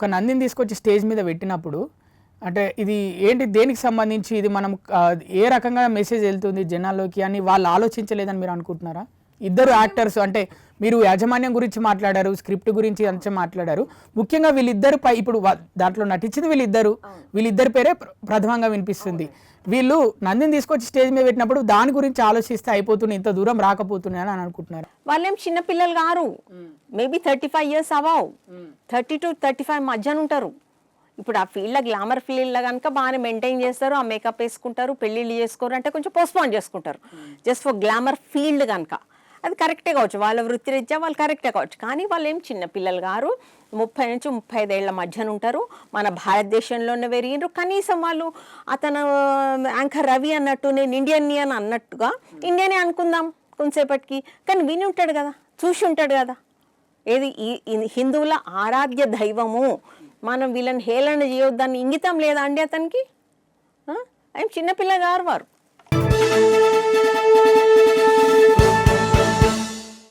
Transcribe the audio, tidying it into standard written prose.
ఒక నందిని తీసుకొచ్చి స్టేజ్ మీద పెట్టినప్పుడు అంటే ఇది ఏంటి దేనికి సంబంధించి ఇది మనం ఏ రకంగా మెసేజ్ వెళ్తుంది జనాల్లోకి అని వాళ్ళు ఆలోచించలేదని మీరు అనుకుంటున్నారా? ఇద్దరు యాక్టర్స్ అంటే మీరు యాజమాన్యం గురించి మాట్లాడారు, స్క్రిప్ట్ గురించి అంతా మాట్లాడారు. ముఖ్యంగా వీళ్ళిద్దరు ఇప్పుడు దాంట్లో నటించింది వీళ్ళిద్దరి పేరే ప్రథమంగా వినిపిస్తుంది. వీళ్ళు నందిని తీసుకొచ్చి స్టేజ్ మీద పెట్టినప్పుడు దాని గురించి ఆలోచిస్తే అయిపోతుంది, ఇంత దూరం రాకపోతున్నాయి అని అనుకుంటున్నారు. వాళ్ళేం చిన్నపిల్లలు గారు, మేబీ 35 years అవావు, 30 to 35 మధ్యన ఉంటారు. ఇప్పుడు ఆ ఫీల్డ్లో గ్లామర్ ఫీల్డ్లో కనుక బాగానే మెయింటైన్ చేస్తారు, ఆ మేకప్ వేసుకుంటారు, పెళ్ళిళ్ళు చేసుకోరు అంటే కొంచెం పోస్ట్పోన్ చేసుకుంటారు జస్ట్ ఫర్ గ్లామర్ ఫీల్డ్ కనుక. అది కరెక్టే కావచ్చు, వాళ్ళ వృత్తిరీత్యా వాళ్ళు కరెక్టే కావచ్చు. కానీ వాళ్ళు ఏం చిన్నపిల్లలు గారు, 30 నుంచి 35 ఏళ్ల మధ్యన ఉంటారు. మన భారతదేశంలోనే పెరిగినారు. కనీసం వాళ్ళు అతను యాంకర్ రవి అన్నట్టు నేను ఇండియన్ అన్నట్టుగా ఇండియనే అనుకుందాం కొంతసేపటికి. కానీ విని ఉంటాడు కదా, చూసి ఉంటాడు కదా. ఏది ఈ హిందువుల ఆరాధ్య దైవము, మనం వీళ్ళని హేళన చేయొద్దని ఇంగితం లేదా అండి అతనికి? ఆయన చిన్నపిల్ల గారు వారు.